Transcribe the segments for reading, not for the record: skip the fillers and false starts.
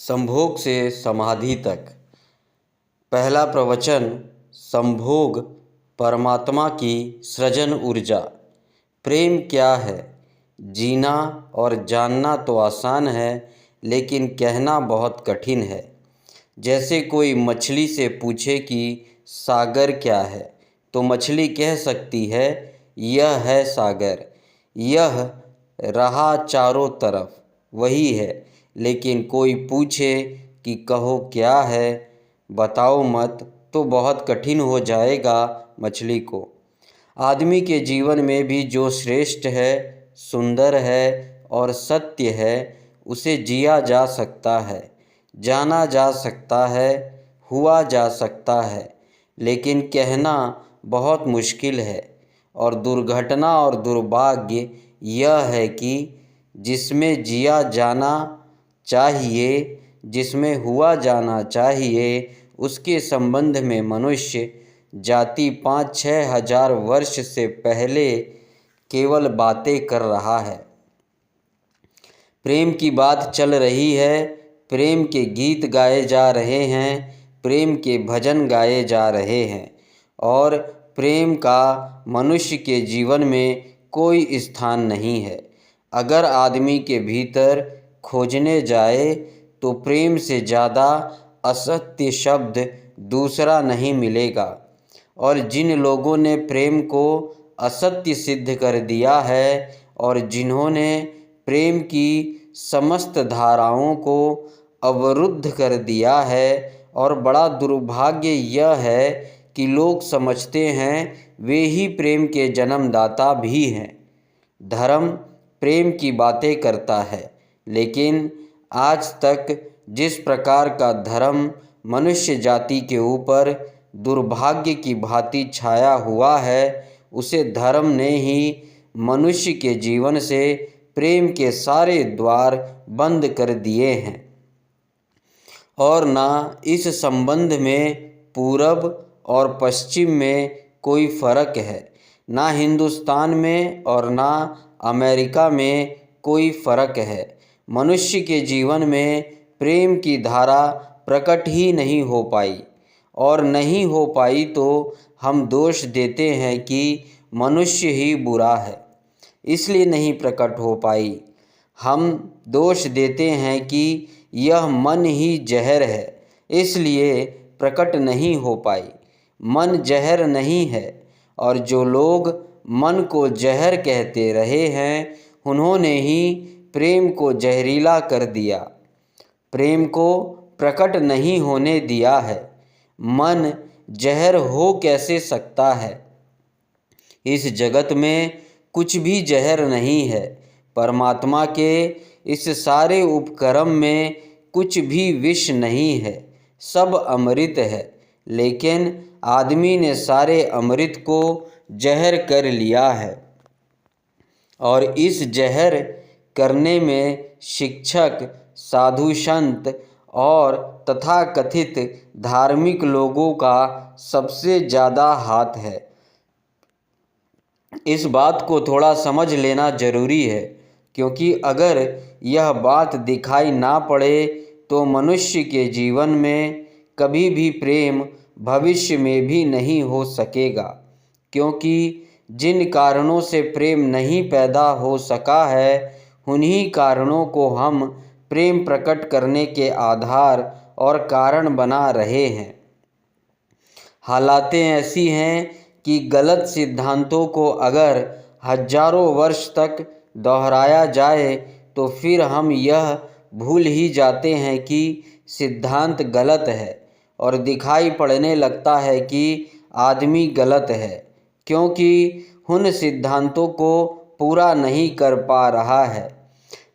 संभोग से समाधि तक। पहला प्रवचन, संभोग परमात्मा की सृजन ऊर्जा। प्रेम क्या है? जीना और जानना तो आसान है, लेकिन कहना बहुत कठिन है। जैसे कोई मछली से पूछे कि सागर क्या है, तो मछली कह सकती है, यह है सागर। यह रहा चारों तरफ, वही है। लेकिन कोई पूछे कि कहो क्या है, बताओ मत, तो बहुत कठिन हो जाएगा मछली को। आदमी के जीवन में भी जो श्रेष्ठ है, सुंदर है और सत्य है, उसे जिया जा सकता है, जाना जा सकता है, हुआ जा सकता है, लेकिन कहना बहुत मुश्किल है। और दुर्घटना और दुर्भाग्य यह है कि जिसमें जिया जाना चाहिए, जिसमें हुआ जाना चाहिए, उसके संबंध में मनुष्य जाति 5-6 हजार वर्ष से पहले केवल बातें कर रहा है। प्रेम की बात चल रही है, प्रेम के गीत गाए जा रहे हैं, प्रेम के भजन गाए जा रहे हैं, और प्रेम का मनुष्य के जीवन में कोई स्थान नहीं है। अगर आदमी के भीतर खोजने जाए तो प्रेम से ज़्यादा असत्य शब्द दूसरा नहीं मिलेगा। और जिन लोगों ने प्रेम को असत्य सिद्ध कर दिया है और जिन्होंने प्रेम की समस्त धाराओं को अवरुद्ध कर दिया है, और बड़ा दुर्भाग्य यह है कि लोग समझते हैं वे ही प्रेम के जन्मदाता भी हैं। धर्म प्रेम की बातें करता है, लेकिन आज तक जिस प्रकार का धर्म मनुष्य जाति के ऊपर दुर्भाग्य की भांति छाया हुआ है, उसे धर्म ने ही मनुष्य के जीवन से प्रेम के सारे द्वार बंद कर दिए हैं। और ना इस संबंध में पूरब और पश्चिम में कोई फर्क है, ना हिंदुस्तान में और ना अमेरिका में कोई फर्क है। मनुष्य के जीवन में प्रेम की धारा प्रकट ही नहीं हो पाई, और नहीं हो पाई तो हम दोष देते हैं कि मनुष्य ही बुरा है, इसलिए नहीं प्रकट हो पाई। हम दोष देते हैं कि यह मन ही जहर है, इसलिए प्रकट नहीं हो पाई। मन जहर नहीं है, और जो लोग मन को जहर कहते रहे हैं, उन्होंने ही प्रेम को जहरीला कर दिया, प्रेम को प्रकट नहीं होने दिया है। मन जहर हो कैसे सकता है? इस जगत में कुछ भी जहर नहीं है। परमात्मा के इस सारे उपक्रम में कुछ भी विष नहीं है, सब अमृत है। लेकिन आदमी ने सारे अमृत को जहर कर लिया है, और इस जहर करने में शिक्षक, साधु संत और तथाकथित धार्मिक लोगों का सबसे ज़्यादा हाथ है। इस बात को थोड़ा समझ लेना जरूरी है, क्योंकि अगर यह बात दिखाई ना पड़े तो मनुष्य के जीवन में कभी भी प्रेम भविष्य में भी नहीं हो सकेगा। क्योंकि जिन कारणों से प्रेम नहीं पैदा हो सका है, उन्हीं कारणों को हम प्रेम प्रकट करने के आधार और कारण बना रहे हैं। हालातें ऐसी हैं कि गलत सिद्धांतों को अगर हजारों वर्ष तक दोहराया जाए तो फिर हम यह भूल ही जाते हैं कि सिद्धांत गलत है, और दिखाई पड़ने लगता है कि आदमी गलत है, क्योंकि उन सिद्धांतों को पूरा नहीं कर पा रहा है।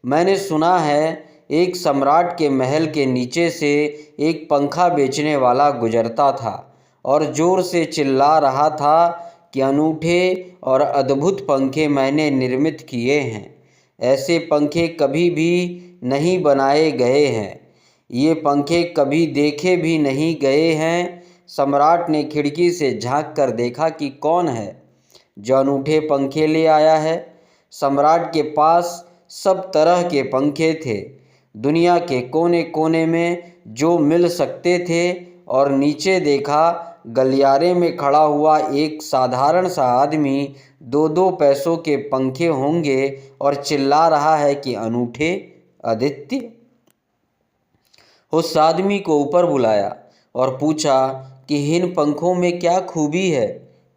मैंने सुना है एक सम्राट के महल के नीचे से एक पंखा बेचने वाला गुजरता था और ज़ोर से चिल्ला रहा था कि अनूठे और अद्भुत पंखे मैंने निर्मित किए हैं। ऐसे पंखे कभी भी नहीं बनाए गए हैं, ये पंखे कभी देखे भी नहीं गए हैं। सम्राट ने खिड़की से झांक कर देखा कि कौन है जो अनूठे पंखे ले आया है। सम्राट के पास सब तरह के पंखे थे, दुनिया के कोने कोने में जो मिल सकते थे, और नीचे देखा गलियारे में खड़ा हुआ एक साधारण सा आदमी 2-2 पैसों के पंखे होंगे और चिल्ला रहा है कि अनूठे आदित्य। उस आदमी को ऊपर बुलाया और पूछा कि इन पंखों में क्या खूबी है,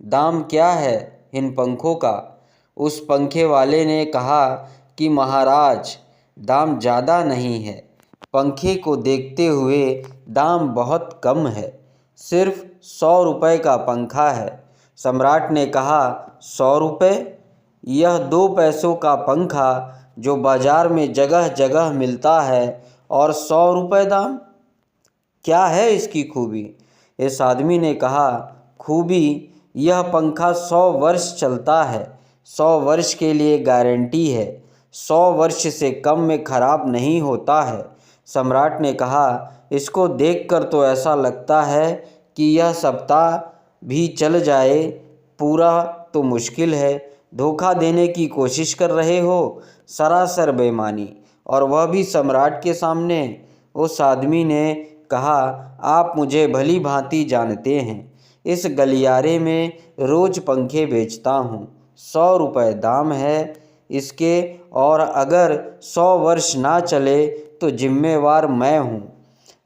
दाम क्या है इन पंखों का। उस पंखे वाले ने कहा कि महाराज, दाम ज़्यादा नहीं है, पंखे को देखते हुए दाम बहुत कम है, सिर्फ 100 रुपये का पंखा है। सम्राट ने कहा, 100 रुपये? यह 2 पैसों का पंखा जो बाजार में जगह जगह मिलता है, और 100 रुपये दाम? क्या है इसकी खूबी? इस आदमी ने कहा, खूबी, यह पंखा 100 वर्ष चलता है, 100 वर्ष के लिए गारंटी है, 100 वर्ष से कम में ख़राब नहीं होता है। सम्राट ने कहा, इसको देखकर तो ऐसा लगता है कि यह सप्ताह भी चल जाए, पूरा तो मुश्किल है। धोखा देने की कोशिश कर रहे हो, सरासर बेईमानी, और वह भी सम्राट के सामने। उस आदमी ने कहा, आप मुझे भली भांति जानते हैं, इस गलियारे में रोज़ पंखे बेचता हूँ, 100 रुपये दाम है इसके, और अगर 100 वर्ष ना चले तो जिम्मेवार मैं हूँ।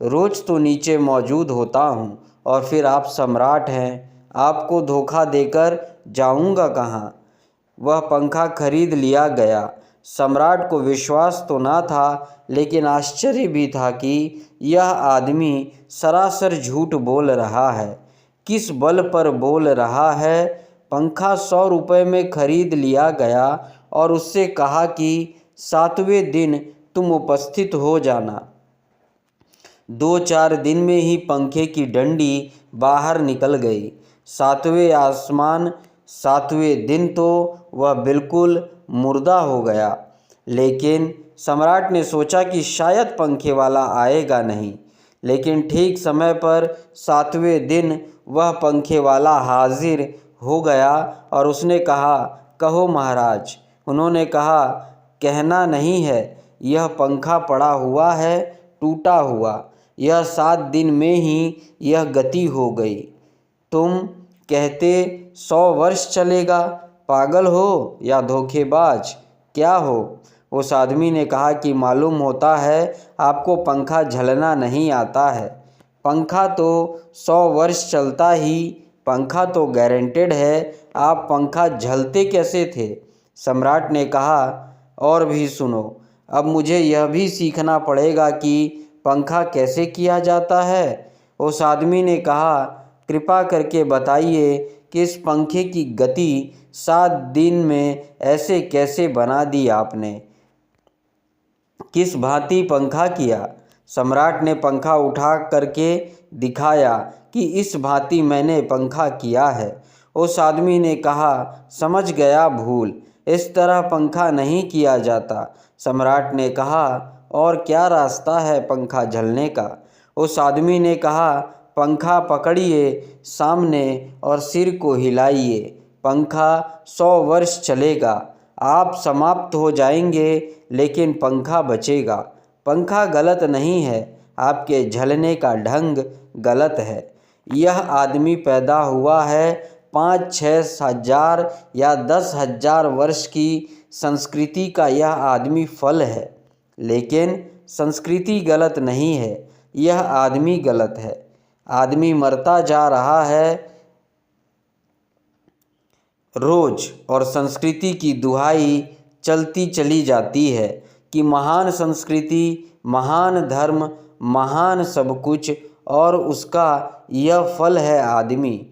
रोज़ तो नीचे मौजूद होता हूँ, और फिर आप सम्राट हैं, आपको धोखा देकर जाऊँगा कहाँ। वह पंखा खरीद लिया गया। सम्राट को विश्वास तो ना था, लेकिन आश्चर्य भी था कि यह आदमी सरासर झूठ बोल रहा है। किस बल पर बोल रहा है? पंखा 100 रुपये में खरीद लिया गया और उससे कहा कि 7वें दिन तुम उपस्थित हो जाना। 2-4 दिन में ही पंखे की डंडी बाहर निकल गई। 7वें आसमान 7वें दिन तो वह बिल्कुल मुर्दा हो गया। लेकिन सम्राट ने सोचा कि शायद पंखे वाला आएगा नहीं, लेकिन ठीक समय पर 7वें दिन वह पंखे वाला हाजिर हो गया और उसने कहा, कहो महाराज। उन्होंने कहा, कहना नहीं है, यह पंखा पड़ा हुआ है, टूटा हुआ, यह 7 दिन में ही यह गति हो गई। तुम कहते 100 वर्ष चलेगा, पागल हो या धोखेबाज, क्या हो? उस आदमी ने कहा कि मालूम होता है आपको पंखा झलना नहीं आता है। पंखा तो 100 वर्ष चलता ही, पंखा तो गारंटेड है, आप पंखा झलते कैसे थे? सम्राट ने कहा, और भी सुनो, अब मुझे यह भी सीखना पड़ेगा कि पंखा कैसे किया जाता है। उस आदमी ने कहा, कृपा करके बताइए कि इस पंखे की गति 7 दिन में ऐसे कैसे बना दी आपने, किस भांति पंखा किया? सम्राट ने पंखा उठा करके दिखाया कि इस भांति मैंने पंखा किया है। उस आदमी ने कहा, समझ गया भूल, इस तरह पंखा नहीं किया जाता। सम्राट ने कहा, और क्या रास्ता है पंखा झलने का? उस आदमी ने कहा, पंखा पकड़िए सामने और सिर को हिलाइए, पंखा 100 वर्ष चलेगा, आप समाप्त हो जाएंगे लेकिन पंखा बचेगा। पंखा गलत नहीं है, आपके झलने का ढंग गलत है। यह आदमी पैदा हुआ है 5-6 हजार या 10,000 वर्ष की संस्कृति का, यह आदमी फल है। लेकिन संस्कृति गलत नहीं है, यह आदमी गलत है। आदमी मरता जा रहा है रोज, और संस्कृति की दुहाई चलती चली जाती है कि महान संस्कृति, महान धर्म, महान सब कुछ, और उसका यह फल है आदमी,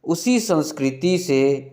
उसी संस्कृति से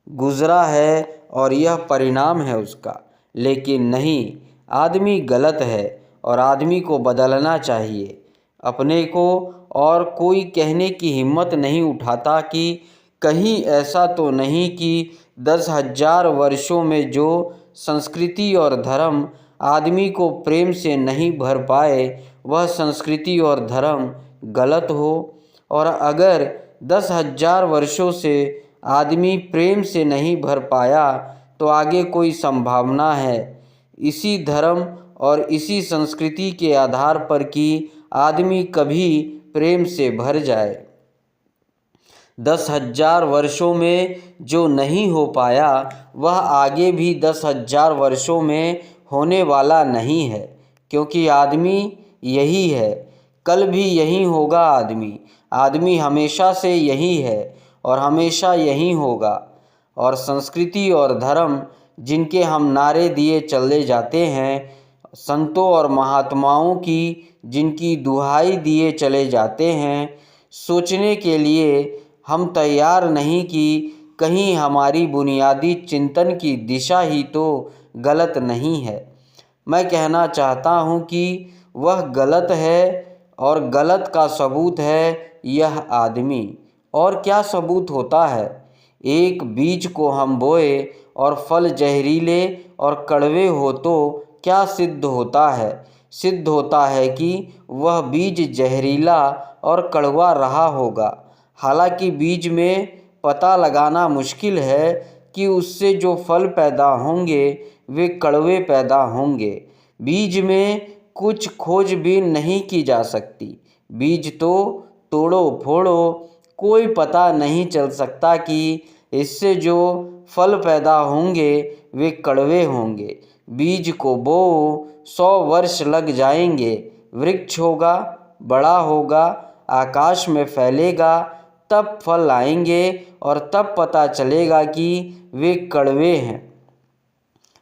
गुजरा है और यह परिणाम है उसका। लेकिन नहीं, आदमी गलत है और आदमी को बदलना चाहिए। अपने को और कोई कहने की हिम्मत नहीं उठाता कि कहीं ऐसा तो नहीं कि 10,000 वर्षों में जो संस्कृति और धर्म आदमी को प्रेम से नहीं भर पाए, वह संस्कृति और धर्म गलत हो। और अगर 10,000 वर्षों से आदमी प्रेम से नहीं भर पाया, तो आगे कोई संभावना है इसी धर्म और इसी संस्कृति के आधार पर कि आदमी कभी प्रेम से भर जाए। 10,000 वर्षों में जो नहीं हो पाया वह आगे भी 10,000 वर्षों में होने वाला नहीं है, क्योंकि आदमी यही है, कल भी यही होगा। आदमी हमेशा से यही है और हमेशा यही होगा। और संस्कृति और धर्म जिनके हम नारे दिए चले जाते हैं, संतों और महात्माओं की जिनकी दुहाई दिए चले जाते हैं, सोचने के लिए हम तैयार नहीं कि कहीं हमारी बुनियादी चिंतन की दिशा ही तो गलत नहीं है। मैं कहना चाहता हूँ कि वह गलत है और गलत का सबूत है यह आदमी। और क्या सबूत होता है? एक बीज को हम बोए और फल जहरीले और कड़वे हो तो क्या सिद्ध होता है? सिद्ध होता है कि वह बीज जहरीला और कड़वा रहा होगा। हालांकि बीज में पता लगाना मुश्किल है कि उससे जो फल पैदा होंगे वे कड़वे पैदा होंगे। बीज में कुछ खोजबीन नहीं की जा सकती। बीज तो तोड़ो फोड़ो, कोई पता नहीं चल सकता कि इससे जो फल पैदा होंगे वे कड़वे होंगे। बीज को बो 100 वर्ष लग जाएंगे, वृक्ष होगा, बड़ा होगा, आकाश में फैलेगा, तब फल आएंगे और तब पता चलेगा कि वे कड़वे हैं।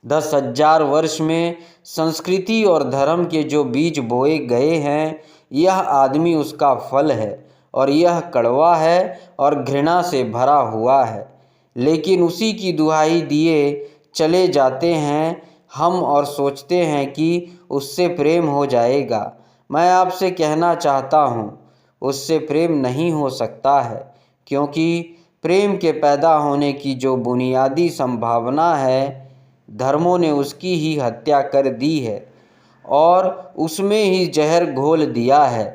10,000 वर्ष में संस्कृति और धर्म के जो बीज बोए गए हैं, यह आदमी उसका फल है और यह कड़वा है और घृणा से भरा हुआ है। लेकिन उसी की दुहाई दिए चले जाते हैं हम और सोचते हैं कि उससे प्रेम हो जाएगा। मैं आपसे कहना चाहता हूँ, उससे प्रेम नहीं हो सकता है, क्योंकि प्रेम के पैदा होने की जो बुनियादी संभावना है, धर्मों ने उसकी ही हत्या कर दी है और उसमें ही जहर घोल दिया है।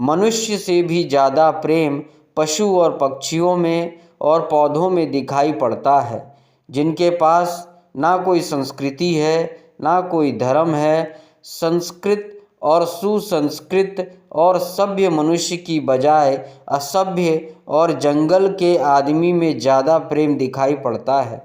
मनुष्य से भी ज़्यादा प्रेम पशु और पक्षियों में और पौधों में दिखाई पड़ता है, जिनके पास ना कोई संस्कृति है, ना कोई धर्म है। संस्कृत और सुसंस्कृत और सभ्य मनुष्य की बजाय असभ्य और जंगल के आदमी में ज़्यादा प्रेम दिखाई पड़ता है,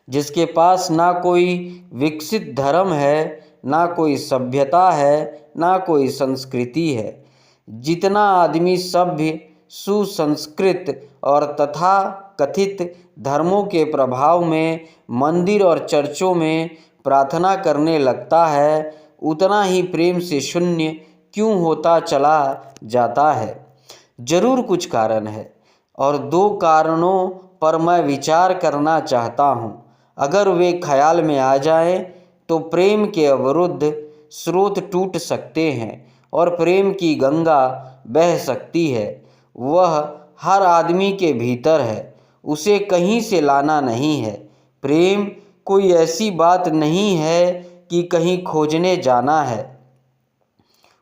जिसके पास ना कोई विकसित धर्म है, ना कोई सभ्यता है, ना कोई संस्कृति है। जितना आदमी सभ्य, सुसंस्कृत और तथा कथित धर्मों के प्रभाव में मंदिर और चर्चों में प्रार्थना करने लगता है, उतना ही प्रेम से शून्य क्यों होता चला जाता है? जरूर कुछ कारण है और 2 कारणों पर मैं विचार करना चाहता हूँ। अगर वे ख्याल में आ जाएं तो प्रेम के अवरुद्ध स्रोत टूट सकते हैं और प्रेम की गंगा बह सकती है। वह हर आदमी के भीतर है, उसे कहीं से लाना नहीं है। प्रेम कोई ऐसी बात नहीं है कि कहीं खोजने जाना है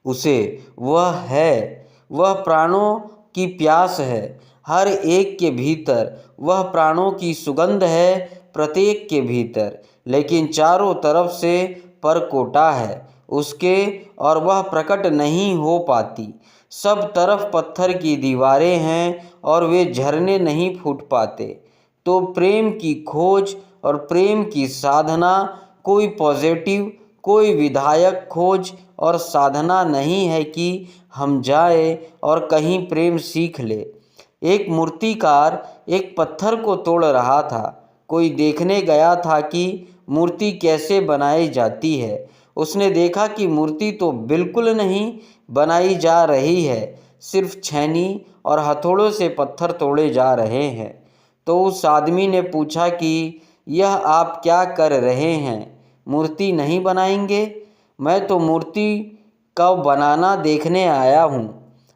उसे, वह है। वह प्राणों की प्यास है हर एक के भीतर, वह प्राणों की सुगंध है प्रत्येक के भीतर, लेकिन चारों तरफ से परकोटा है उसके और वह प्रकट नहीं हो पाती। सब तरफ पत्थर की दीवारें हैं और वे झरने नहीं फूट पाते। तो प्रेम की खोज और प्रेम की साधना कोई पॉजिटिव, कोई विधायक खोज और साधना नहीं है कि हम जाए और कहीं प्रेम सीख ले। एक मूर्तिकार एक पत्थर को तोड़ रहा था। कोई देखने गया था कि मूर्ति कैसे बनाई जाती है। उसने देखा कि मूर्ति तो बिल्कुल नहीं बनाई जा रही है, सिर्फ छेनी और हथौड़ों से पत्थर तोड़े जा रहे हैं। तो उस आदमी ने पूछा कि यह आप क्या कर रहे हैं? मूर्ति नहीं बनाएंगे? मैं तो मूर्ति का बनाना देखने आया हूँ,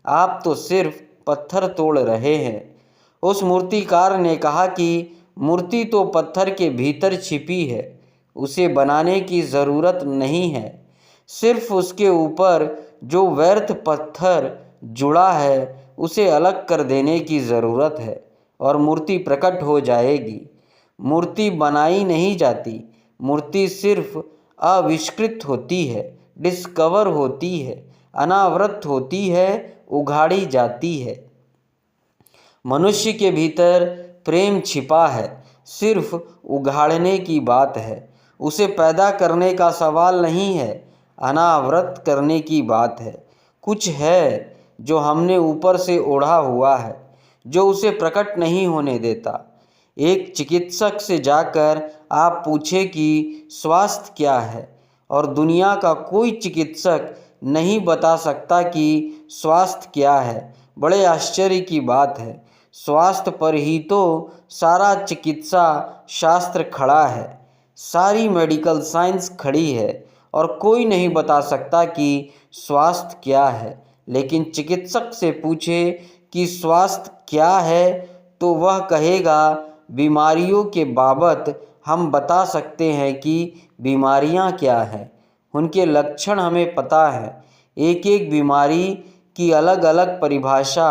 आप तो सिर्फ पत्थर तोड़ रहे हैं। उस मूर्तिकार ने कहा कि मूर्ति तो पत्थर के भीतर छिपी है, उसे बनाने की ज़रूरत नहीं है, सिर्फ उसके ऊपर जो व्यर्थ पत्थर जुड़ा है उसे अलग कर देने की ज़रूरत है और मूर्ति प्रकट हो जाएगी। मूर्ति बनाई नहीं जाती, मूर्ति सिर्फ आविष्कृत होती है, डिस्कवर होती है, अनावृत होती है, उघाड़ी जाती है। मनुष्य के भीतर प्रेम छिपा है, सिर्फ उघाड़ने की बात है। उसे पैदा करने का सवाल नहीं है, अनावृत करने की बात है। कुछ है जो हमने ऊपर से ओढ़ा हुआ है, जो उसे प्रकट नहीं होने देता। एक चिकित्सक से जाकर आप पूछें कि स्वास्थ्य क्या है, और दुनिया का कोई चिकित्सक नहीं बता सकता कि स्वास्थ्य क्या है। बड़े आश्चर्य की बात है, स्वास्थ्य पर ही तो सारा चिकित्सा शास्त्र खड़ा है, सारी मेडिकल साइंस खड़ी है, और कोई नहीं बता सकता कि स्वास्थ्य क्या है। लेकिन चिकित्सक से पूछे कि स्वास्थ्य क्या है, तो वह कहेगा बीमारियों के बाबत हम बता सकते हैं कि बीमारियां क्या हैं, उनके लक्षण हमें पता है, एक एक बीमारी की अलग अलग परिभाषा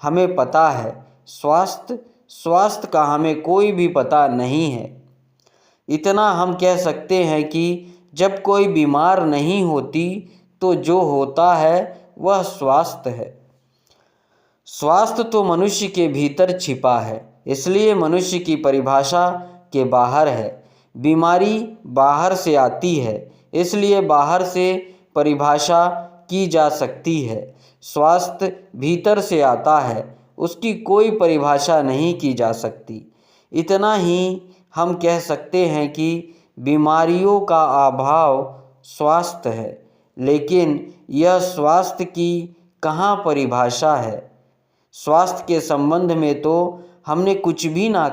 हमें पता है। स्वास्थ्य का हमें कोई भी पता नहीं है। इतना हम कह सकते हैं कि जब कोई बीमार नहीं होती तो जो होता है वह स्वास्थ्य है। स्वास्थ्य तो मनुष्य के भीतर छिपा है, इसलिए मनुष्य की परिभाषा के बाहर है। बीमारी बाहर से आती है, इसलिए बाहर से परिभाषा की जा सकती है। स्वास्थ्य भीतर से आता है, उसकी कोई परिभाषा नहीं की जा सकती। इतना ही हम कह सकते हैं कि बीमारियों का अभाव स्वास्थ्य है, लेकिन यह स्वास्थ्य की कहाँ परिभाषा है। स्वास्थ्य के संबंध में तो हमने कुछ भी ना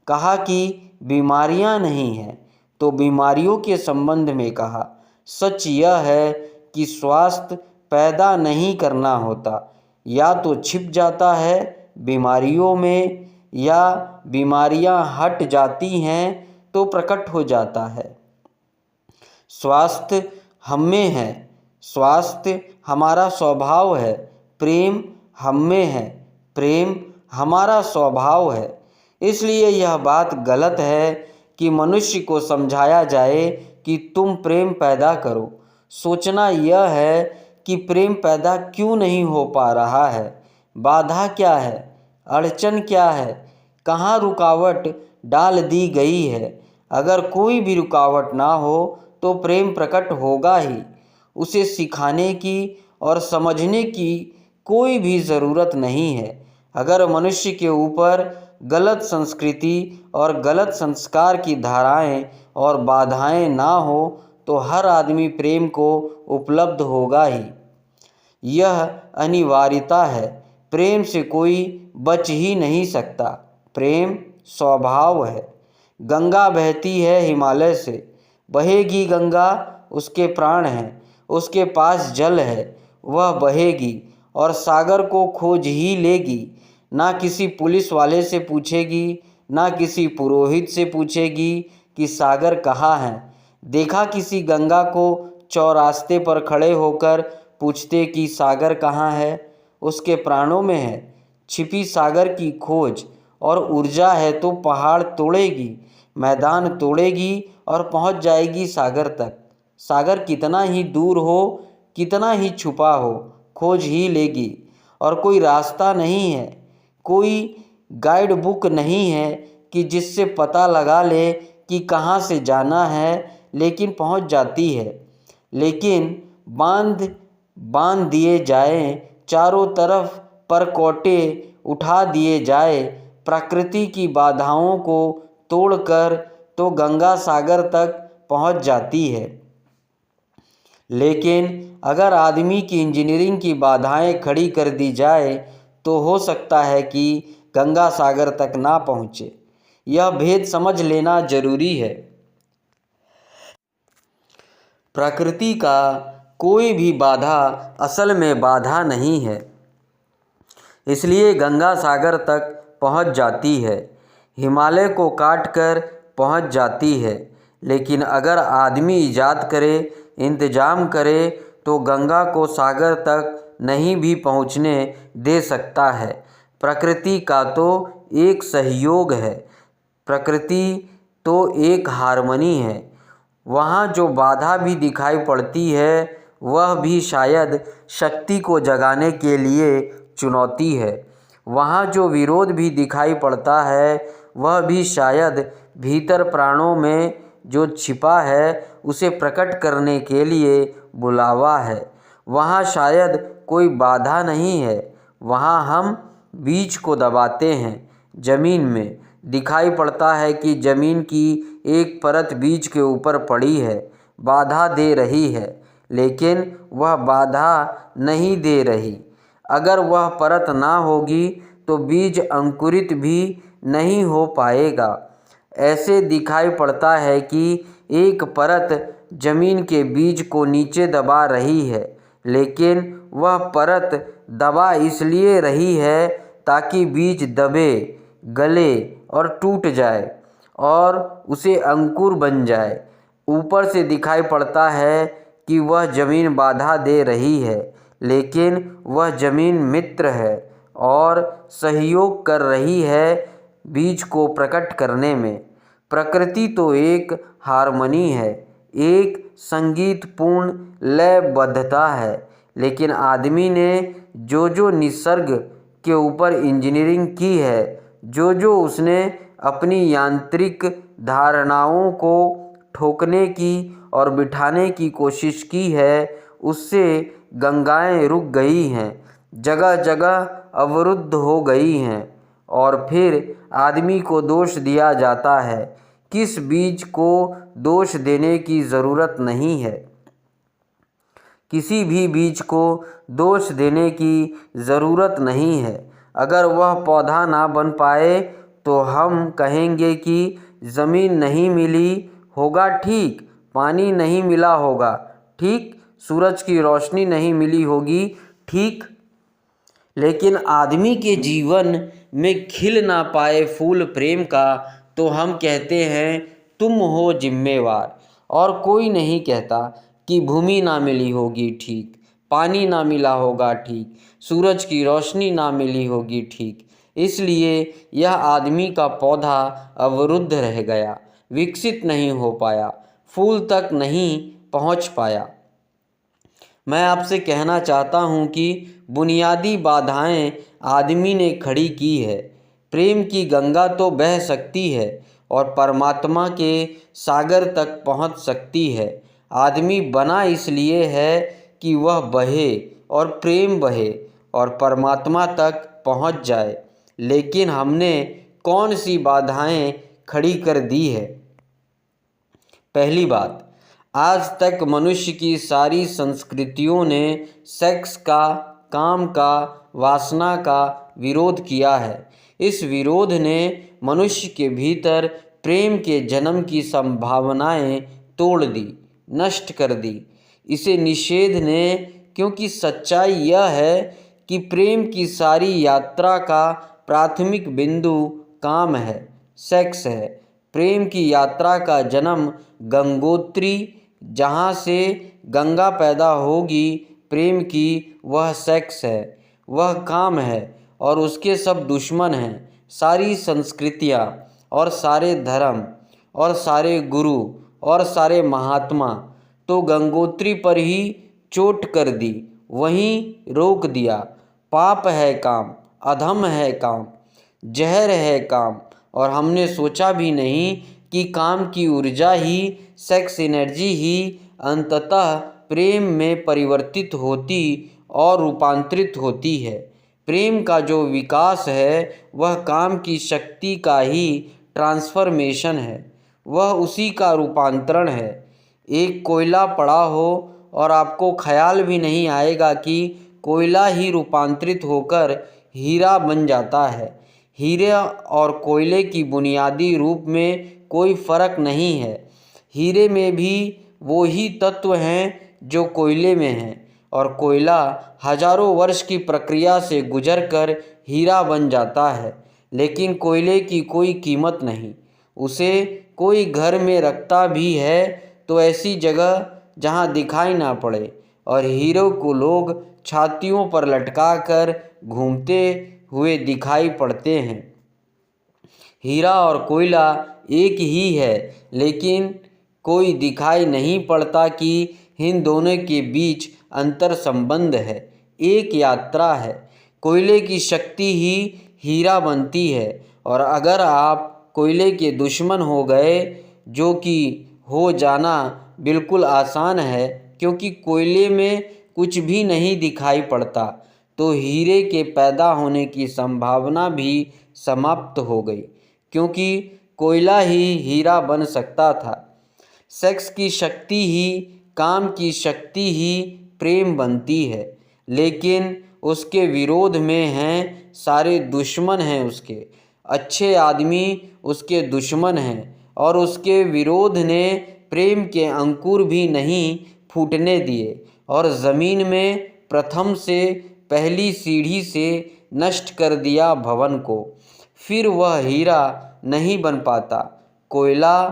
कहा कि बीमारियां नहीं हैं, तो बीमारियों के संबंध में कहा। सच यह है कि स्वास्थ्य पैदा नहीं करना होता, या तो छिप जाता है बीमारियों में, या बीमारियां हट जाती हैं तो प्रकट हो जाता है। स्वास्थ्य हम में है, स्वास्थ्य हमारा स्वभाव है। प्रेम हम में है, प्रेम हमारा स्वभाव है। इसलिए यह बात गलत है कि मनुष्य को समझाया जाए कि तुम प्रेम पैदा करो। सोचना यह है कि प्रेम पैदा क्यों नहीं हो पा रहा है, बाधा क्या है, अड़चन क्या है, कहाँ रुकावट डाल दी गई है। अगर कोई भी रुकावट ना हो तो प्रेम प्रकट होगा ही। उसे सिखाने की और समझने की कोई भी ज़रूरत नहीं है। अगर मनुष्य के ऊपर गलत संस्कृति और गलत संस्कार की धाराएं और बाधाएं ना हो तो हर आदमी प्रेम को उपलब्ध होगा ही। यह अनिवार्यता है, प्रेम से कोई बच ही नहीं सकता। प्रेम स्वभाव है। गंगा बहती है हिमालय से, बहेगी गंगा, उसके प्राण हैं, उसके पास जल है, वह बहेगी और सागर को खोज ही लेगी। ना किसी पुलिस वाले से पूछेगी, ना किसी पुरोहित से पूछेगी कि सागर कहाँ है। देखा किसी गंगा को चौरास्ते पर खड़े होकर पूछते कि सागर कहाँ है? उसके प्राणों में है छिपी सागर की खोज, और ऊर्जा है तो पहाड़ तोड़ेगी, मैदान तोड़ेगी और पहुंच जाएगी सागर तक। सागर कितना ही दूर हो, कितना ही छुपा हो, खोज ही लेगी। और कोई रास्ता नहीं है, कोई गाइड बुक नहीं है कि जिससे पता लगा ले कि कहाँ से जाना है, लेकिन पहुंच जाती है। लेकिन बांध दिए जाएं, चारों तरफ परकोटे उठा दिए जाए प्रकृति की बाधाओं को तोड़कर, तो गंगा सागर तक पहुंच जाती है। लेकिन अगर आदमी की इंजीनियरिंग की बाधाएं खड़ी कर दी जाए तो हो सकता है कि गंगा सागर तक ना पहुँचे। यह भेद समझ लेना जरूरी है। प्रकृति का कोई भी बाधा असल में बाधा नहीं है, इसलिए गंगा सागर तक पहुंच जाती है, हिमालय को काट कर पहुंच जाती है। लेकिन अगर आदमी इजाद करे, इंतजाम करे, तो गंगा को सागर तक नहीं भी पहुंचने दे सकता है। प्रकृति का तो एक सहयोग है, प्रकृति तो एक हार्मनी है। वहाँ जो बाधा भी दिखाई पड़ती है वह भी शायद शक्ति को जगाने के लिए चुनौती है। वहाँ जो विरोध भी दिखाई पड़ता है वह भी शायद भीतर प्राणों में जो छिपा है उसे प्रकट करने के लिए बुलावा है। वहाँ शायद कोई बाधा नहीं है, वहाँ हम बीज को दबाते हैं। ज़मीन में दिखाई पड़ता है कि ज़मीन की एक परत बीज के ऊपर पड़ी है, बाधा दे रही है, लेकिन वह बाधा नहीं दे रही। अगर वह परत ना होगी तो बीज अंकुरित भी नहीं हो पाएगा। ऐसे दिखाई पड़ता है कि एक परत ज़मीन के बीज को नीचे दबा रही है, लेकिन वह परत दबा इसलिए रही है ताकि बीज दबे, गले और टूट जाए और उसे अंकुर बन जाए। ऊपर से दिखाई पड़ता है कि वह ज़मीन बाधा दे रही है, लेकिन वह ज़मीन मित्र है और सहयोग कर रही है बीज को प्रकट करने में। प्रकृति तो एक हार्मनी है, एक संगीतपूर्ण लयबद्धता है, लेकिन आदमी ने जो निसर्ग के ऊपर इंजीनियरिंग की है, जो उसने अपनी यांत्रिक धारणाओं को ठोकने की और बिठाने की कोशिश की है, उससे गंगाएं रुक गई हैं, जगह जगह अवरुद्ध हो गई हैं। और फिर आदमी को दोष दिया जाता है। किस बीज को दोष देने की ज़रूरत नहीं है, किसी भी बीज को दोष देने की ज़रूरत नहीं है। अगर वह पौधा ना बन पाए तो हम कहेंगे कि ज़मीन नहीं मिली होगा, ठीक, पानी नहीं मिला होगा, ठीक, सूरज की रोशनी नहीं मिली होगी, ठीक, लेकिन आदमी के जीवन में खिल ना पाए फूल प्रेम का तो हम कहते हैं तुम हो जिम्मेवार। और कोई नहीं कहता कि भूमि ना मिली होगी, ठीक, पानी ना मिला होगा, ठीक, सूरज की रोशनी ना मिली होगी, ठीक, इसलिए यह आदमी का पौधा अवरुद्ध रह गया, विकसित नहीं हो पाया, फूल तक नहीं पहुंच पाया। मैं आपसे कहना चाहता हूँ कि बुनियादी बाधाएं आदमी ने खड़ी की है। प्रेम की गंगा तो बह सकती है और परमात्मा के सागर तक पहुँच सकती है। आदमी बना इसलिए है कि वह बहे और प्रेम बहे और परमात्मा तक पहुँच जाए, लेकिन हमने कौन सी बाधाएं खड़ी कर दी है। पहली बात, आज तक मनुष्य की सारी संस्कृतियों ने सेक्स का, काम का, वासना का विरोध किया है। इस विरोध ने मनुष्य के भीतर प्रेम के जन्म की संभावनाएं तोड़ दी, नष्ट कर दी। इसे निषेध ने, क्योंकि सच्चाई यह है कि प्रेम की सारी यात्रा का प्राथमिक बिंदु काम है, सेक्स है। प्रेम की यात्रा का जन्म गंगोत्री, जहाँ से गंगा पैदा होगी प्रेम की, वह सेक्स है, वह काम है और उसके सब दुश्मन हैं। सारी संस्कृतियाँ और सारे धर्म और सारे गुरु और सारे महात्मा तो गंगोत्री पर ही चोट कर दी, वहीं रोक दिया। पाप है काम, अधम है काम, जहर है काम, और हमने सोचा भी नहीं कि काम की ऊर्जा ही, सेक्स एनर्जी ही अंततः प्रेम में परिवर्तित होती और रूपांतरित होती है। प्रेम का जो विकास है वह काम की शक्ति का ही ट्रांसफॉर्मेशन है, वह उसी का रूपांतरण है। एक कोयला पड़ा हो और आपको ख्याल भी नहीं आएगा कि कोयला ही रूपांतरित होकर हीरा बन जाता है। हीरे और कोयले की बुनियादी रूप में कोई फर्क नहीं है। हीरे में भी वो ही तत्व हैं जो कोयले में हैं, और कोयला हजारों वर्ष की प्रक्रिया से गुजरकर हीरा बन जाता है, लेकिन कोयले की कोई कीमत नहीं। उसे कोई घर में रखता भी है तो ऐसी जगह जहाँ दिखाई ना पड़े, और हीरो को लोग छातियों पर लटकाकर घूमते हुए दिखाई पड़ते हैं। हीरा और कोयला एक ही है, लेकिन कोई दिखाई नहीं पड़ता कि इन दोनों के बीच अंतर संबंध है, एक यात्रा है। कोयले की शक्ति ही हीरा बनती है, और अगर आप कोयले के दुश्मन हो गए, जो कि हो जाना बिल्कुल आसान है क्योंकि कोयले में कुछ भी नहीं दिखाई पड़ता, तो हीरे के पैदा होने की संभावना भी समाप्त हो गई, क्योंकि कोयला ही हीरा बन सकता था। सेक्स की शक्ति ही, काम की शक्ति ही प्रेम बनती है, लेकिन उसके विरोध में हैं सारे दुश्मन हैं उसके। अच्छे आदमी उसके दुश्मन हैं, और उसके विरोध ने प्रेम के अंकुर भी नहीं फूटने दिए, और ज़मीन में प्रथम से पहली सीढ़ी से नष्ट कर दिया भवन को। फिर वह हीरा नहीं बन पाता कोयला,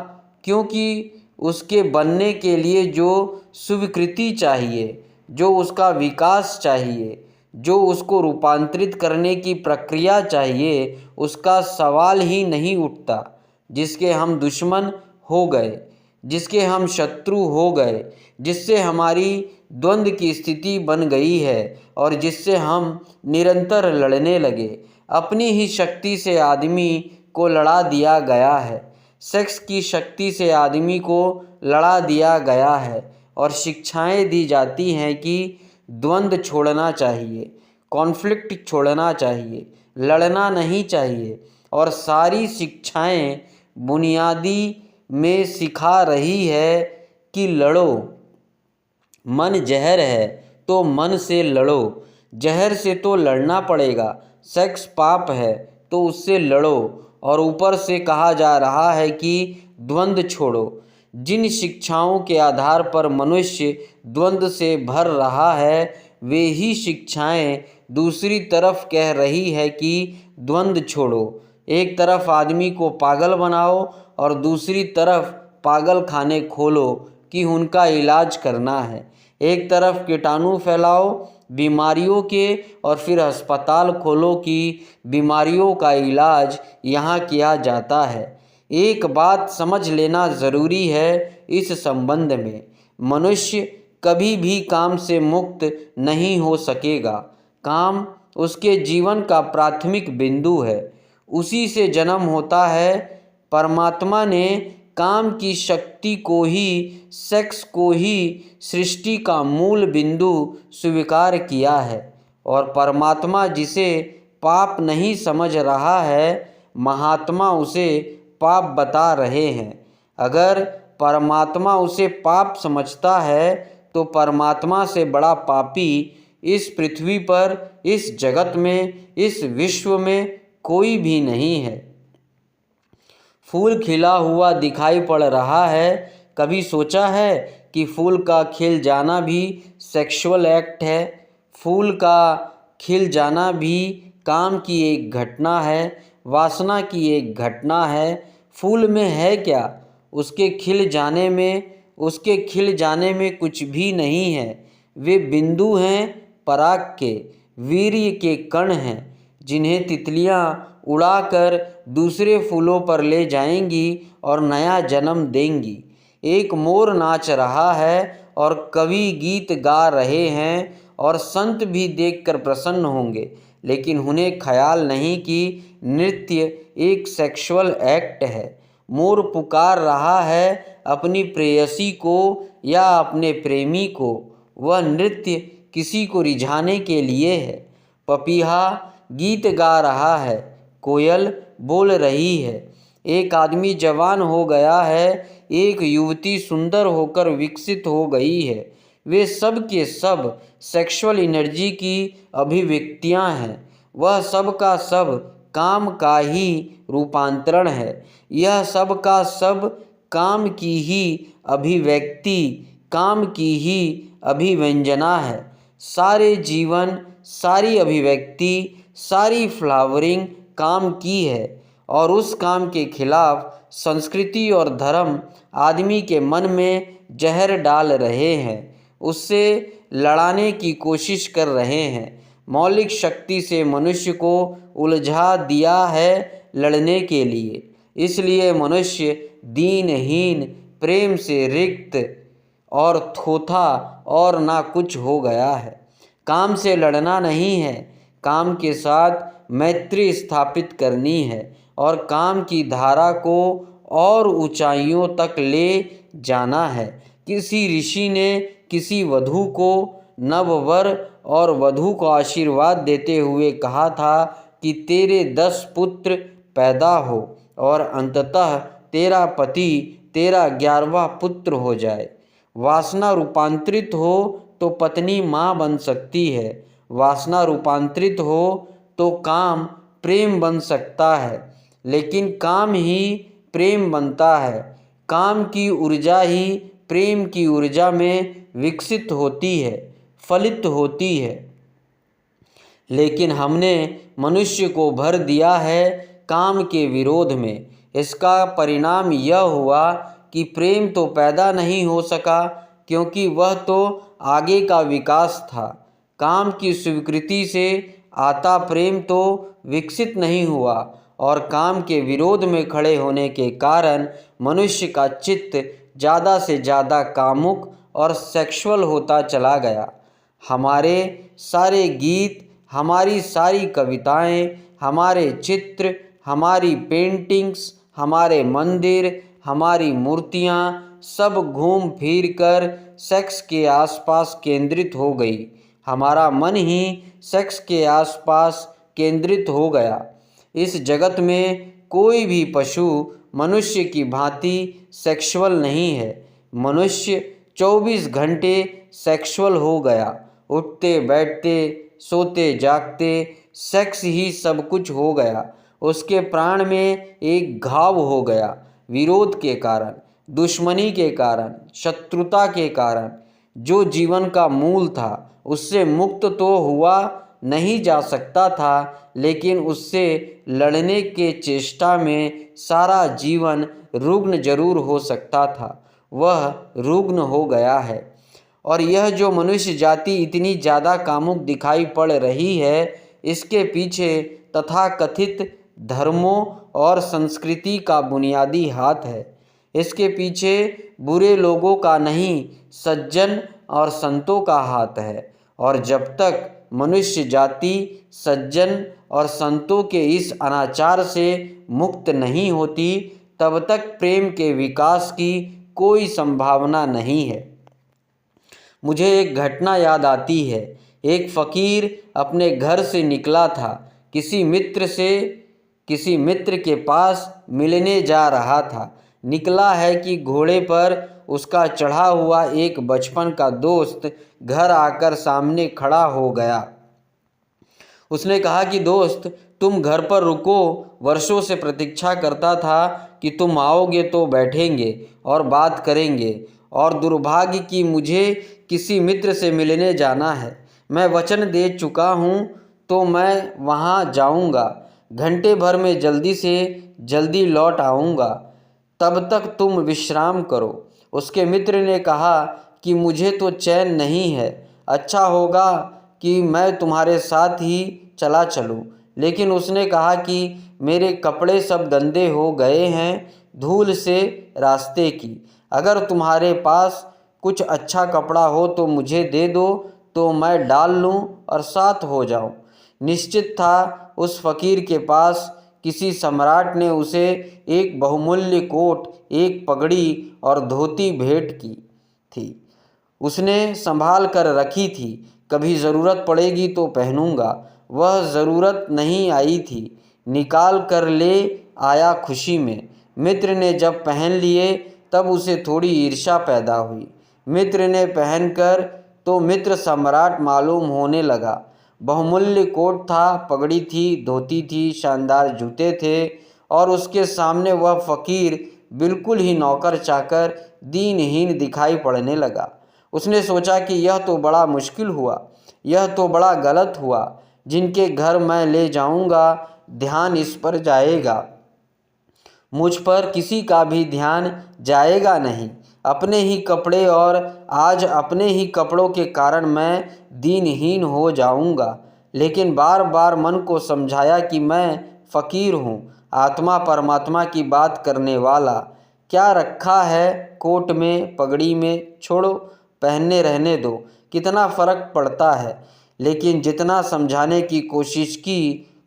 क्योंकि उसके बनने के लिए जो स्वीकृति चाहिए, जो उसका विकास चाहिए, जो उसको रूपांतरित करने की प्रक्रिया चाहिए, उसका सवाल ही नहीं उठता। जिसके हम दुश्मन हो गए, जिसके हम शत्रु हो गए, जिससे हमारी द्वंद्व की स्थिति बन गई है, और जिससे हम निरंतर लड़ने लगे। अपनी ही शक्ति से आदमी को लड़ा दिया गया है, सेक्स की शक्ति से आदमी को लड़ा दिया गया है, और शिक्षाएं दी जाती हैं कि द्वंद्व छोड़ना चाहिए, कॉन्फ्लिक्ट छोड़ना चाहिए, लड़ना नहीं चाहिए। और सारी शिक्षाएं बुनियादी में सिखा रही है कि लड़ो, मन जहर है तो मन से लड़ो, जहर से तो लड़ना पड़ेगा। सेक्स पाप है तो उससे लड़ो, और ऊपर से कहा जा रहा है कि द्वंद्व छोड़ो। जिन शिक्षाओं के आधार पर मनुष्य द्वंद्व से भर रहा है, वे ही शिक्षाएं दूसरी तरफ कह रही है कि द्वंद्व छोड़ो। एक तरफ आदमी को पागल बनाओ, और दूसरी तरफ पागल खाने खोलो कि उनका इलाज करना है। एक तरफ कीटाणु फैलाओ बीमारियों के, और फिर अस्पताल खोलो कि बीमारियों का इलाज यहाँ किया जाता है। एक बात समझ लेना ज़रूरी है इस संबंध में, मनुष्य कभी भी काम से मुक्त नहीं हो सकेगा। काम उसके जीवन का प्राथमिक बिंदु है, उसी से जन्म होता है। परमात्मा ने काम की शक्ति को ही, सेक्स को ही सृष्टि का मूल बिंदु स्वीकार किया है, और परमात्मा जिसे पाप नहीं समझ रहा है, महात्मा उसे पाप बता रहे हैं। अगर परमात्मा उसे पाप समझता है, तो परमात्मा से बड़ा पापी इस पृथ्वी पर, इस जगत में, इस विश्व में कोई भी नहीं है। फूल खिला हुआ दिखाई पड़ रहा है, कभी सोचा है कि फूल का खिल जाना भी सेक्सुअल एक्ट है? फूल का खिल जाना भी काम की एक घटना है, वासना की एक घटना है। फूल में है क्या? उसके खिल जाने में कुछ भी नहीं है। वे बिंदु हैं पराग के, वीर्य के कण हैं, जिन्हें तितलियां उड़ाकर दूसरे फूलों पर ले जाएंगी और नया जन्म देंगी। एक मोर नाच रहा है और कवि गीत गा रहे हैं, और संत भी देखकर प्रसन्न होंगे, लेकिन उन्हें ख्याल नहीं कि नृत्य एक सेक्सुअल एक्ट है। मोर पुकार रहा है अपनी प्रेयसी को या अपने प्रेमी को, वह नृत्य किसी को रिझाने के लिए है। पपीहा गीत गा रहा है, कोयल बोल रही है। एक आदमी जवान हो गया है, एक युवती सुंदर होकर विकसित हो गई है। वे सब के सब सेक्सुअल एनर्जी की अभिव्यक्तियां हैं। वह सब का सब काम का ही रूपांतरण है। यह सब का सब काम की ही अभिव्यक्ति, काम की ही अभिव्यंजना है। सारे जीवन, सारी अभिव्यक्ति, सारी फ्लावरिंग काम की है, और उस काम के खिलाफ संस्कृति और धर्म आदमी के मन में जहर डाल रहे हैं, उससे लड़ाने की कोशिश कर रहे हैं। मौलिक शक्ति से मनुष्य को उलझा दिया है लड़ने के लिए। इसलिए मनुष्य दीनहीन, प्रेम से रिक्त और थोथा और ना कुछ हो गया है। काम से लड़ना नहीं है, काम के साथ मैत्री स्थापित करनी है और काम की धारा को और ऊंचाइयों तक ले जाना है। किसी ऋषि ने किसी वधू को नववर और वधू को आशीर्वाद देते हुए कहा था कि तेरे 10 पुत्र पैदा हो और अंततः तेरा पति तेरा 11वां पुत्र हो जाए। वासना रूपांतरित हो तो पत्नी माँ बन सकती है, वासना रूपांतरित हो तो काम प्रेम बन सकता है, लेकिन काम ही प्रेम बनता है। काम की ऊर्जा ही प्रेम की ऊर्जा में विकसित होती है, फलित होती है। लेकिन हमने मनुष्य को भर दिया है काम के विरोध में। इसका परिणाम यह हुआ कि प्रेम तो पैदा नहीं हो सका, क्योंकि वह तो आगे का विकास था। काम की स्वीकृति से आता प्रेम तो विकसित नहीं हुआ और काम के विरोध में खड़े होने के कारण मनुष्य का चित्त ज़्यादा से ज़्यादा कामुक और सेक्सुअल होता चला गया। हमारे सारे गीत, हमारी सारी कविताएं, हमारे चित्र, हमारी पेंटिंग्स, हमारे मंदिर, हमारी मूर्तियां सब घूम फिर कर सेक्स के आसपास केंद्रित हो गई। हमारा मन ही सेक्स के आसपास केंद्रित हो गया। इस जगत में कोई भी पशु मनुष्य की भांति सेक्सुअल नहीं है। मनुष्य 24 घंटे सेक्सुअल हो गया। उठते बैठते, सोते जागते सेक्स ही सब कुछ हो गया। उसके प्राण में एक घाव हो गया, विरोध के कारण, दुश्मनी के कारण, शत्रुता के कारण। जो जीवन का मूल था उससे मुक्त तो हुआ नहीं जा सकता था, लेकिन उससे लड़ने के चेष्टा में सारा जीवन रुग्ण जरूर हो सकता था। वह रुग्ण हो गया है। और यह जो मनुष्य जाति इतनी ज़्यादा कामुक दिखाई पड़ रही है, इसके पीछे तथाकथित धर्मों और संस्कृति का बुनियादी हाथ है। इसके पीछे बुरे लोगों का नहीं, सज्जन और संतों का हाथ है। और जब तक मनुष्य जाति सज्जन और संतों के इस अनाचार से मुक्त नहीं होती, तब तक प्रेम के विकास की कोई संभावना नहीं है। मुझे एक घटना याद आती है। एक फ़कीर अपने घर से निकला था, किसी मित्र के पास मिलने जा रहा था। निकला है कि घोड़े पर उसका चढ़ा हुआ एक बचपन का दोस्त घर आकर सामने खड़ा हो गया। उसने कहा कि दोस्त, तुम घर पर रुको, वर्षों से प्रतीक्षा करता था कि तुम आओगे तो बैठेंगे और बात करेंगे, और दुर्भाग्य कि मुझे किसी मित्र से मिलने जाना है। मैं वचन दे चुका हूँ तो मैं वहाँ जाऊँगा। घंटे भर में जल्दी से जल्दी लौट आऊँगा, तब तक तुम विश्राम करो। उसके मित्र ने कहा कि मुझे तो चैन नहीं है, अच्छा होगा कि मैं तुम्हारे साथ ही चला चलूं। लेकिन उसने कहा कि मेरे कपड़े सब गंदे हो गए हैं धूल से रास्ते की। अगर तुम्हारे पास कुछ अच्छा कपड़ा हो तो मुझे दे दो, तो मैं डाल लूं और साथ हो जाऊं। निश्चित था उस फकीर के पास किसी सम्राट ने उसे एक बहुमूल्य कोट, एक पगड़ी और धोती भेंट की थी। उसने संभाल कर रखी थी, कभी ज़रूरत पड़ेगी तो पहनूंगा। वह ज़रूरत नहीं आई थी, निकाल कर ले आया खुशी में। मित्र ने जब पहन लिए तब उसे थोड़ी ईर्ष्या पैदा हुई। मित्र ने पहनकर तो मित्र सम्राट मालूम होने लगा। बहुमूल्य कोट था, पगड़ी थी, धोती थी, शानदार जूते थे, और उसके सामने वह फ़कीर बिल्कुल ही नौकर चाकर, दीनहीन दिखाई पड़ने लगा। उसने सोचा कि यह तो बड़ा मुश्किल हुआ, यह तो बड़ा गलत हुआ। जिनके घर मैं ले जाऊंगा ध्यान इस पर जाएगा, मुझ पर किसी का भी ध्यान जाएगा नहीं। अपने ही कपड़े, और आज अपने ही कपड़ों के कारण मैं दीनहीन हो जाऊंगा। लेकिन बार बार मन को समझाया कि मैं फ़कीर हूँ, आत्मा परमात्मा की बात करने वाला। क्या रखा है कोट में पगड़ी में, छोड़ो पहनने रहने दो, कितना फ़र्क पड़ता है। लेकिन जितना समझाने की कोशिश की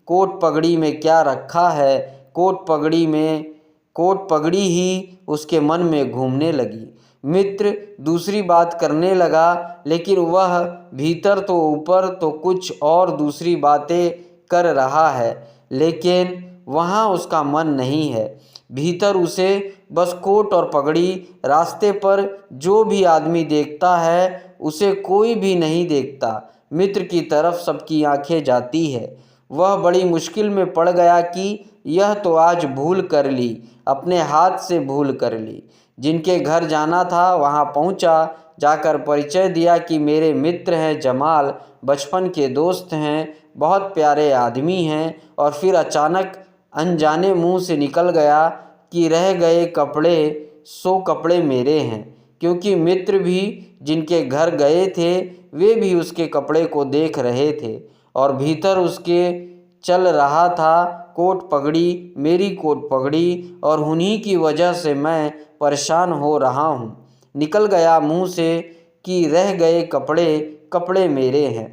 कोट पगड़ी में क्या रखा है, कोट पगड़ी ही उसके मन में घूमने लगी। मित्र दूसरी बात करने लगा, लेकिन वह भीतर तो ऊपर तो कुछ और दूसरी बातें कर रहा है, लेकिन वहाँ उसका मन नहीं है। भीतर उसे बस कोट और पगड़ी, रास्ते पर जो भी आदमी देखता है उसे कोई भी नहीं देखता। मित्र की तरफ सबकी आंखें जाती है। वह बड़ी मुश्किल में पड़ गया कि यह तो आज भूल कर ली, अपने हाथ से भूल कर ली। जिनके घर जाना था वहाँ पहुँचा, जाकर परिचय दिया कि मेरे मित्र हैं जमाल, बचपन के दोस्त हैं, बहुत प्यारे आदमी हैं। और फिर अचानक अनजाने मुंह से निकल गया कि रह गए कपड़े सो कपड़े मेरे हैं। क्योंकि मित्र भी जिनके घर गए थे वे भी उसके कपड़े को देख रहे थे और भीतर उसके चल रहा था कोट पगड़ी, मेरी कोट पगड़ी, और उन्हीं की वजह से मैं परेशान हो रहा हूँ। निकल गया मुंह से कि रह गए कपड़े मेरे हैं।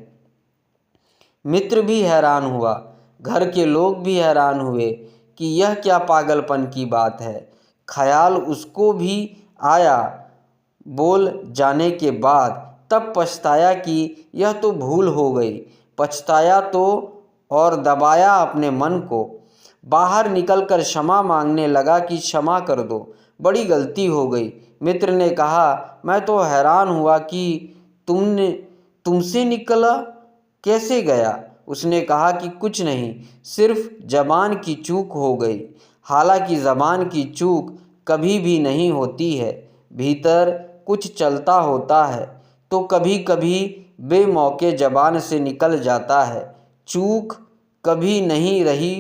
मित्र भी हैरान हुआ, घर के लोग भी हैरान हुए कि यह क्या पागलपन की बात है। ख्याल उसको भी आया बोल जाने के बाद, तब पछताया कि यह तो भूल हो गई। पछताया तो और दबाया अपने मन को। बाहर निकलकर क्षमा मांगने लगा कि क्षमा कर दो, बड़ी गलती हो गई। मित्र ने कहा, मैं तो हैरान हुआ कि तुमसे निकला कैसे गया। उसने कहा कि कुछ नहीं, सिर्फ ज़बान की चूक हो गई। हालांकि ज़बान की चूक कभी भी नहीं होती है, भीतर कुछ चलता होता है तो कभी कभी बेमौके ज़बान से निकल जाता है। चूक कभी नहीं रही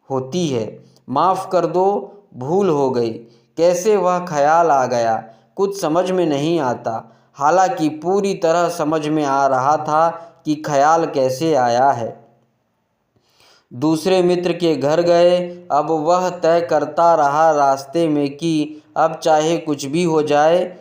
होती है। माफ़ कर दो, भूल हो गई। कैसे वह ख्याल आ गया कुछ समझ में नहीं आता। हालांकि पूरी तरह समझ में आ रहा था कि ख्याल कैसे आया है। दूसरे मित्र के घर गए। अब वह तय करता रहा रास्ते में कि अब चाहे कुछ भी हो जाए,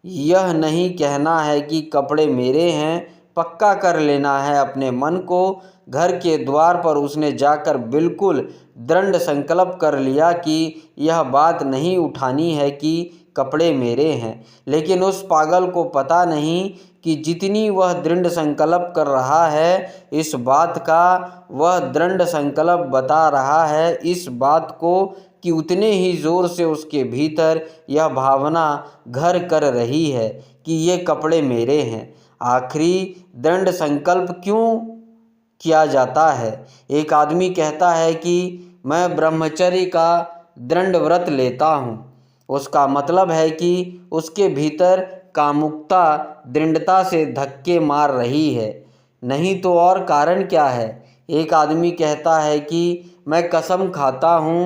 यह नहीं कहना है कि कपड़े मेरे हैं, पक्का कर लेना है अपने मन को। घर के द्वार पर उसने जाकर बिल्कुल दृढ़ संकल्प कर लिया कि यह बात नहीं उठानी है कि कपड़े मेरे हैं। लेकिन उस पागल को पता नहीं कि जितनी वह दृढ़ संकल्प कर रहा है इस बात का, वह दृढ़ संकल्प बता रहा है इस बात को कि उतने ही ज़ोर से उसके भीतर यह भावना घर कर रही है कि ये कपड़े मेरे हैं। आखिरी दृढ़ संकल्प क्यों किया जाता है? एक आदमी कहता है कि मैं ब्रह्मचर्य का दृढ़ व्रत लेता हूँ। उसका मतलब है कि उसके भीतर कामुकता दृढ़ता से धक्के मार रही है, नहीं तो और कारण क्या है। एक आदमी कहता है कि मैं कसम खाता हूँ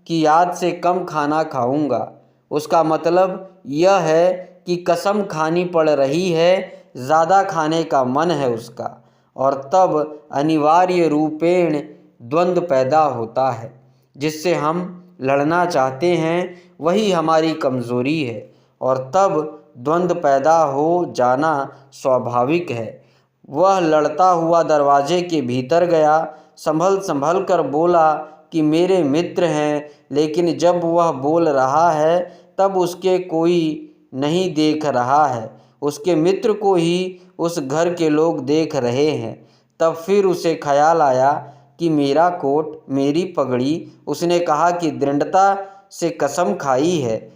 कि आज से कम खाना खाऊंगा। उसका मतलब यह है कि कसम खानी पड़ रही है, ज़्यादा खाने का मन है उसका, और तब अनिवार्य रूपेण द्वंद्व पैदा होता है। जिससे हम लड़ना चाहते हैं वही हमारी कमज़ोरी है, और तब द्वंद्व पैदा हो जाना स्वाभाविक है। वह लड़ता हुआ दरवाजे के भीतर गया, संभल कर बोला कि मेरे मित्र हैं। लेकिन जब वह बोल रहा है तब उसके कोई नहीं देख रहा है, उसके मित्र को ही उस घर के लोग देख रहे हैं। तब फिर उसे ख्याल आया कि मेरा कोट, मेरी पगड़ी। उसने कहा कि दृढ़ता से कसम खाई है,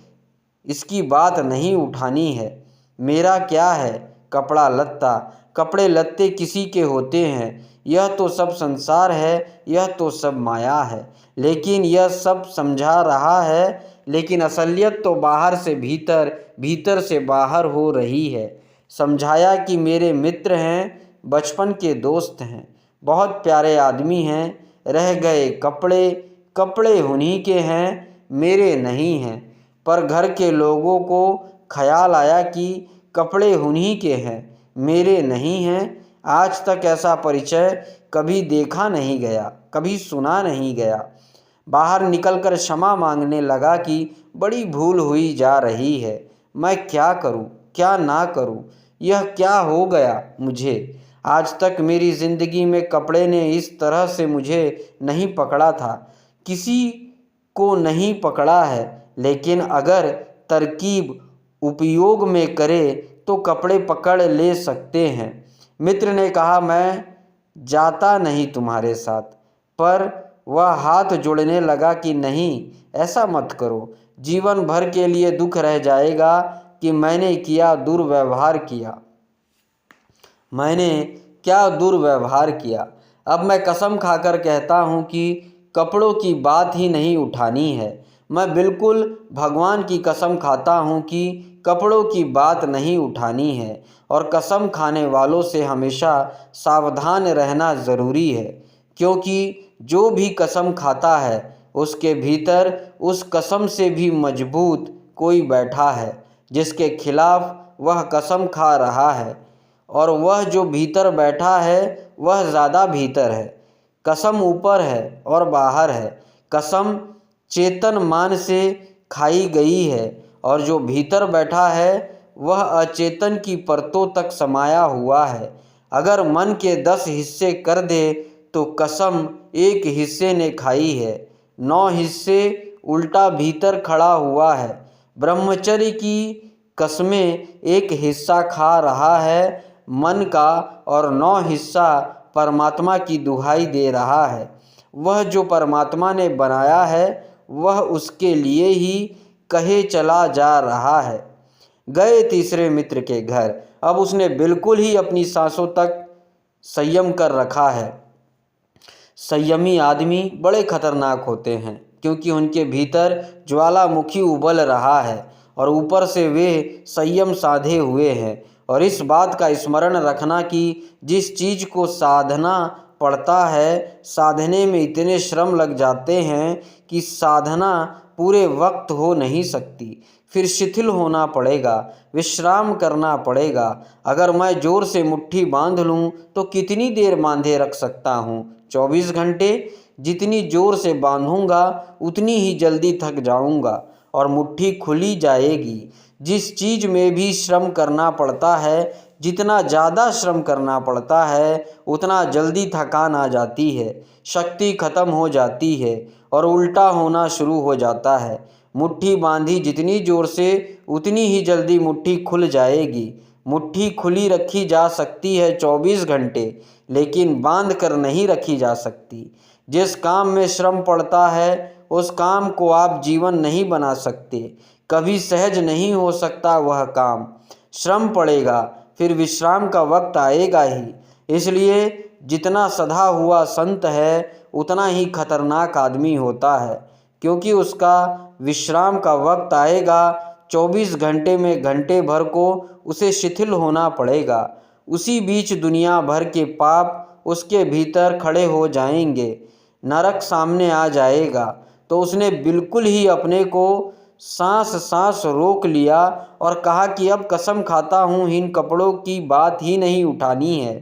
इसकी बात नहीं उठानी है। मेरा क्या है कपड़ा लत्ता, कपड़े लत्ते किसी के होते हैं। यह तो सब संसार है, यह तो सब माया है। लेकिन यह सब समझा रहा है, लेकिन असलियत तो बाहर से भीतर, भीतर से बाहर हो रही है। समझाया कि मेरे मित्र हैं, बचपन के दोस्त हैं, बहुत प्यारे आदमी हैं। रह गए कपड़े उन्हीं के हैं, मेरे नहीं हैं। पर घर के लोगों को ख्याल आया कि कपड़े उन्हीं के हैं, मेरे नहीं हैं। आज तक ऐसा परिचय कभी देखा नहीं गया, कभी सुना नहीं गया। बाहर निकलकर क्षमा मांगने लगा कि बड़ी भूल हुई जा रही है, मैं क्या करूं, क्या ना करूं, यह क्या हो गया मुझे। आज तक मेरी ज़िंदगी में कपड़े ने इस तरह से मुझे नहीं पकड़ा था, किसी को नहीं पकड़ा है, लेकिन अगर तरकीब उपयोग में करे तो कपड़े पकड़ ले सकते हैं। मित्र ने कहा, मैं जाता नहीं तुम्हारे साथ, पर वह हाथ जोड़ने लगा कि नहीं, ऐसा मत करो, जीवन भर के लिए दुख रह जाएगा कि मैंने क्या दुर्व्यवहार किया, मैंने क्या दुर्व्यवहार किया। अब मैं कसम खाकर कहता हूँ कि कपड़ों की बात ही नहीं उठानी है। मैं बिल्कुल भगवान की कसम खाता हूँ कि कपड़ों की बात नहीं उठानी है, और कसम खाने वालों से हमेशा सावधान रहना ज़रूरी है, क्योंकि जो भी कसम खाता है उसके भीतर उस कसम से भी मजबूत कोई बैठा है जिसके खिलाफ वह कसम खा रहा है, और वह जो भीतर बैठा है वह ज़्यादा भीतर है। कसम ऊपर है और बाहर है। कसम चेतन मान से खाई गई है, और जो भीतर बैठा है वह अचेतन की परतों तक समाया हुआ है। अगर मन के 10 हिस्से कर दे तो कसम एक हिस्से ने खाई है, 9 हिस्से उल्टा भीतर खड़ा हुआ है। ब्रह्मचर्य की कसमें एक हिस्सा खा रहा है मन का, और 9 हिस्सा परमात्मा की दुहाई दे रहा है। वह जो परमात्मा ने बनाया है वह उसके लिए ही कहे चला जा रहा है। गए तीसरे मित्र के घर। अब उसने बिल्कुल ही अपनी सांसों तक संयम कर रखा है। संयमी आदमी बड़े खतरनाक होते हैं, क्योंकि उनके भीतर ज्वालामुखी उबल रहा है और ऊपर से वे संयम साधे हुए हैं। और इस बात का स्मरण रखना कि जिस चीज़ को साधना पड़ता है, साधने में इतने श्रम लग जाते हैं कि साधना पूरे वक्त हो नहीं सकती, फिर शिथिल होना पड़ेगा, विश्राम करना पड़ेगा। अगर मैं ज़ोर से मुट्ठी बांध लूँ तो कितनी देर बांधे रख सकता हूँ? 24 घंटे। जितनी ज़ोर से बांधूंगा उतनी ही जल्दी थक जाऊंगा और मुट्ठी खुली जाएगी। जिस चीज़ में भी श्रम करना पड़ता है, जितना ज़्यादा श्रम करना पड़ता है उतना जल्दी थकान आ जाती है, शक्ति खत्म हो जाती है और उल्टा होना शुरू हो जाता है। मुट्ठी बांधी जितनी ज़ोर से उतनी ही जल्दी मुट्ठी खुल जाएगी। मुट्ठी खुली रखी जा सकती है 24 घंटे, लेकिन बांध कर नहीं रखी जा सकती। जिस काम में श्रम पड़ता है उस काम को आप जीवन नहीं बना सकते। कभी सहज नहीं हो सकता वह काम। श्रम पड़ेगा, फिर विश्राम का वक्त आएगा ही। इसलिए जितना सधा हुआ संत है उतना ही खतरनाक आदमी होता है, क्योंकि उसका विश्राम का वक्त आएगा। 24 घंटे में घंटे भर को उसे शिथिल होना पड़ेगा। उसी बीच दुनिया भर के पाप उसके भीतर खड़े हो जाएंगे, नरक सामने आ जाएगा। तो उसने बिल्कुल ही अपने को सांस सांस रोक लिया और कहा कि अब कसम खाता हूँ इन कपड़ों की बात ही नहीं उठानी है।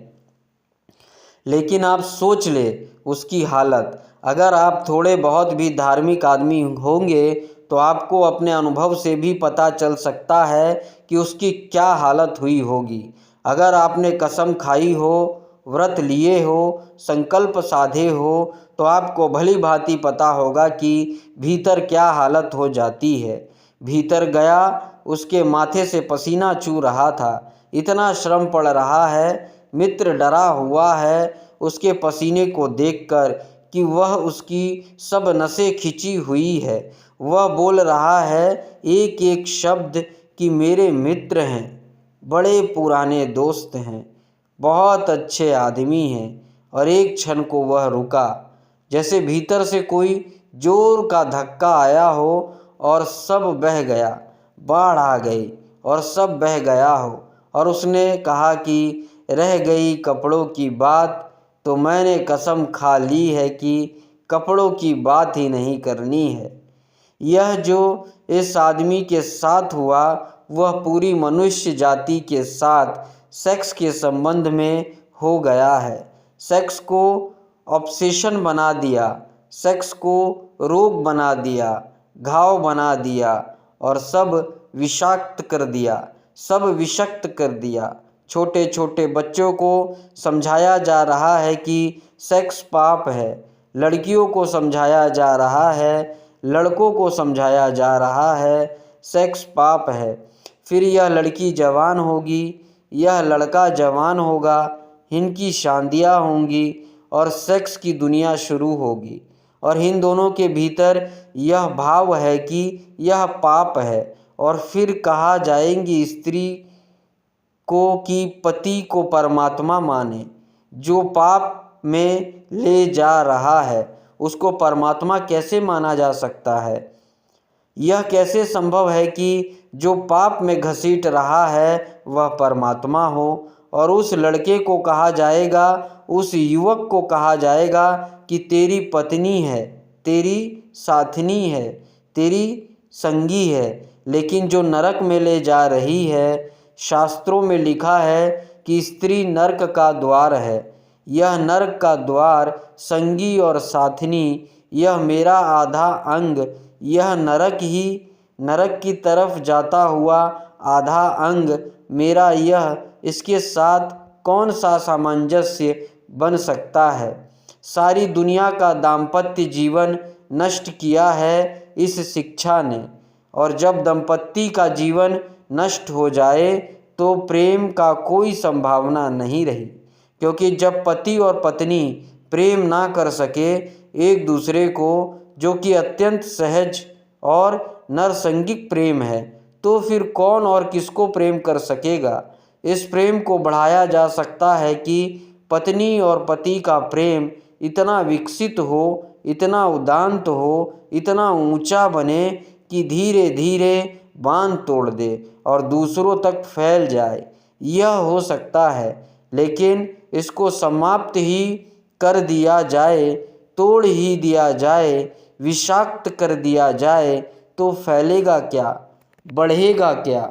लेकिन आप सोच ले उसकी हालत। अगर आप थोड़े बहुत भी धार्मिक आदमी होंगे तो आपको अपने अनुभव से भी पता चल सकता है कि उसकी क्या हालत हुई होगी। अगर आपने कसम खाई हो, व्रत लिए हो, संकल्प साधे हो, तो आपको भली भांति पता होगा कि भीतर क्या हालत हो जाती है। भीतर गया, उसके माथे से पसीना चू रहा था, इतना श्रम पड़ रहा है। मित्र डरा हुआ है उसके पसीने को देखकर कि वह उसकी सब नसें खिंची हुई है। वह बोल रहा है एक एक शब्द कि मेरे मित्र हैं, बड़े पुराने दोस्त हैं, बहुत अच्छे आदमी हैं। और एक क्षण को वह रुका, जैसे भीतर से कोई जोर का धक्का आया हो और सब बह गया, बाढ़ आ गई और सब बह गया हो। और उसने कहा कि रह गई कपड़ों की बात, तो मैंने कसम खा ली है कि कपड़ों की बात ही नहीं करनी है। यह जो इस आदमी के साथ हुआ वह पूरी मनुष्य जाति के साथ सेक्स के संबंध में हो गया है। सेक्स को ऑब्सेशन बना दिया। सेक्स को रोग बना दिया, घाव बना दिया और सब विषाक्त कर दिया, सब विषक्त कर दिया। छोटे छोटे बच्चों को समझाया जा रहा है कि सेक्स पाप है, लड़कियों को समझाया जा रहा है, लड़कों को समझाया जा रहा है सेक्स पाप है। फिर यह लड़की जवान होगी, यह लड़का जवान होगा, इनकी शादियाँ होंगी और सेक्स की दुनिया शुरू होगी और इन दोनों के भीतर यह भाव है कि यह पाप है और फिर कहा जाएगी स्त्री को कि पति को परमात्मा माने। जो पाप में ले जा रहा है उसको परमात्मा कैसे माना जा सकता है? यह कैसे संभव है कि जो पाप में घसीट रहा है वह परमात्मा हो? और उस लड़के को कहा जाएगा, उस युवक को कहा जाएगा कि तेरी पत्नी है, तेरी साथनी है, तेरी संगी है। लेकिन जो नरक में ले जा रही है, शास्त्रों में लिखा है कि स्त्री नरक का द्वार है। यह नरक का द्वार संगी और साथनी, यह मेरा आधा अंग, यह नरक की तरफ जाता हुआ आधा अंग मेरा, यह इसके साथ कौन सा सामंजस्य बन सकता है? सारी दुनिया का दाम्पत्य जीवन नष्ट किया है इस शिक्षा ने। और जब दंपत्ति का जीवन नष्ट हो जाए तो प्रेम का कोई संभावना नहीं रही, क्योंकि जब पति और पत्नी प्रेम ना कर सके एक दूसरे को, जो कि अत्यंत सहज और नरसंगिक प्रेम है, तो फिर कौन और किसको प्रेम कर सकेगा? इस प्रेम को बढ़ाया जा सकता है कि पत्नी और पति का प्रेम इतना विकसित हो, इतना उदात्त हो, इतना ऊंचा बने कि धीरे धीरे बांध तोड़ दे और दूसरों तक फैल जाए। यह हो सकता है, लेकिन इसको समाप्त ही कर दिया जाए, तोड़ ही दिया जाए, विषाक्त कर दिया जाए तो फैलेगा क्या, बढ़ेगा क्या?